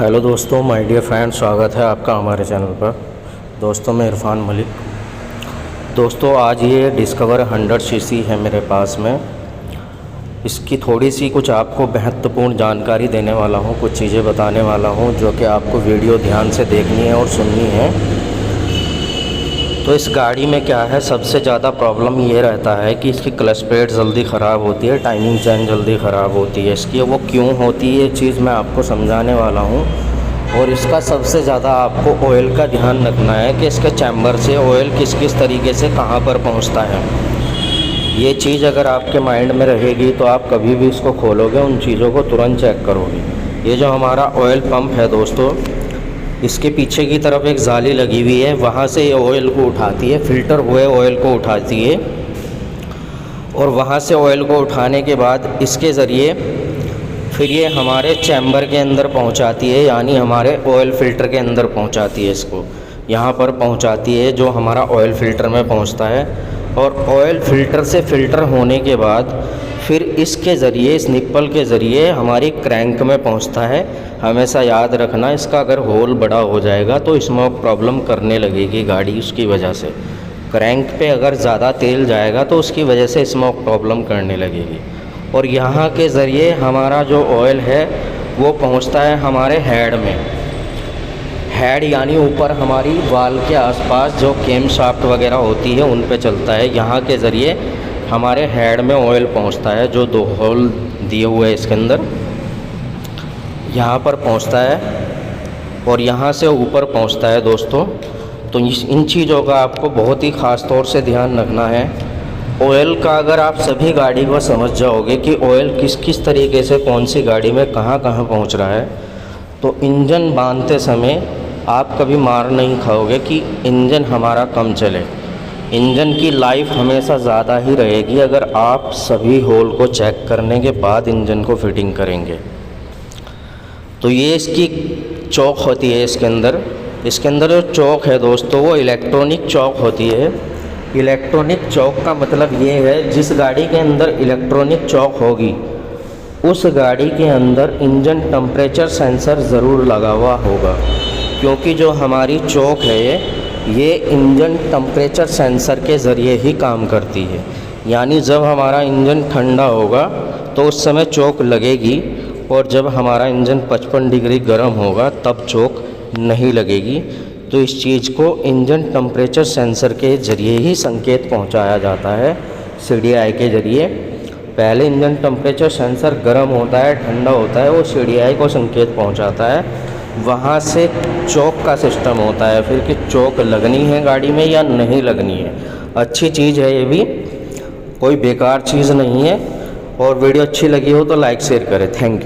Hello दोस्तों, my dear friend, स्वागत है आपका हमारे चैनल पर। दोस्तों मैं इरफान मलिक। दोस्तों आज ये डिस्कवर 100 सीसी है मेरे पास में। इसकी थोड़ी सी कुछ आपको महत्वपूर्ण जानकारी देने वाला हूँ, कुछ चीज़ें बताने वाला हूँ जो कि आपको वीडियो ध्यान से देखनी है और सुननी है। तो इस गाड़ी में क्या है, सबसे ज़्यादा प्रॉब्लम ये रहता है कि इसकी क्लच प्लेट जल्दी ख़राब होती है, टाइमिंग चेन जल्दी ख़राब होती है इसकी। वो क्यों होती है ये चीज़ मैं आपको समझाने वाला हूँ। और इसका सबसे ज़्यादा आपको ऑयल का ध्यान रखना है कि इसके चैम्बर से ऑयल किस किस तरीके से कहाँ पर पहुँचता है। ये चीज़ अगर आपके माइंड में रहेगी तो आप कभी भी इसको खोलोगे उन चीज़ों को तुरंत चेक करोगे। ये जो हमारा ऑयल पंप है दोस्तों, इसके पीछे की तरफ एक जाली लगी हुई है, वहाँ से ये ऑयल को उठाती है, फ़िल्टर हुए ऑयल को उठाती है। और वहाँ से ऑयल को उठाने के बाद इसके ज़रिए फिर ये हमारे चैम्बर के अंदर पहुँचाती है, यानी हमारे ऑयल फ़िल्टर के अंदर पहुँचाती है। इसको यहाँ पर पहुँचाती है जो हमारा ऑयल फ़िल्टर में पहुँचता है। और ऑयल फ़िल्टर से फ़िल्टर होने के बाद फिर इसके ज़रिए, इस निप्पल के ज़रिए हमारी क्रैंक में पहुंचता है। हमेशा याद रखना, इसका अगर होल बड़ा हो जाएगा तो स्मोक प्रॉब्लम करने लगेगी गाड़ी उसकी वजह से। क्रैंक पे अगर ज़्यादा तेल जाएगा तो उसकी वजह से स्मोक प्रॉब्लम करने लगेगी। और यहाँ के ज़रिए हमारा जो ऑयल है वो पहुँचता है हमारे हेड में। हेड यानी ऊपर हमारी वाल के आसपास जो केम शाफ्ट वगैरह होती है उन पे चलता है। यहाँ के ज़रिए हमारे हेड में ऑयल पहुंचता है, जो 2 होल दिए हुए हैं इसके अंदर, यहाँ पर पहुंचता है और यहाँ से ऊपर पहुंचता है दोस्तों। तो इन चीज़ों का आपको बहुत ही ख़ास तौर से ध्यान रखना है। ऑयल का अगर आप सभी गाड़ी को समझ जाओगे कि ऑयल किस किस तरीके से कौन सी गाड़ी में कहाँ कहाँ पहुँच रहा है, तो इंजन बांधते समय आप कभी मार नहीं खाओगे कि इंजन हमारा कम चले। इंजन की लाइफ हमेशा ज़्यादा ही रहेगी अगर आप सभी होल को चेक करने के बाद इंजन को फिटिंग करेंगे। तो ये इसकी चौक होती है इसके अंदर जो चौक है दोस्तों वो इलेक्ट्रॉनिक चौक होती है। इलेक्ट्रॉनिक चौक का मतलब ये है, जिस गाड़ी के अंदर इलेक्ट्रॉनिक चौक होगी उस गाड़ी के अंदर इंजन टेम्परेचर सेंसर ज़रूर लगा हुआ होगा। क्योंकि जो हमारी चौक है ये इंजन टेम्परेचर सेंसर के ज़रिए ही काम करती है। यानी जब हमारा इंजन ठंडा होगा तो उस समय चौक लगेगी, और जब हमारा इंजन 55 डिग्री गर्म होगा तब चौक नहीं लगेगी। तो इस चीज़ को इंजन टेम्परेचर सेंसर के ज़रिए ही संकेत पहुंचाया जाता है, CDI के ज़रिए। पहले इंजन टेम्परेचर सेंसर गर्म होता है, ठंडा होता है, वो CDI को संकेत पहुँचाता है। वहाँ से चौक का सिस्टम होता है फिर कि चौक लगनी है गाड़ी में या नहीं लगनी है। अच्छी चीज़ है ये भी, कोई बेकार चीज़ नहीं है। और वीडियो अच्छी लगी हो तो लाइक शेयर करें। Thank you.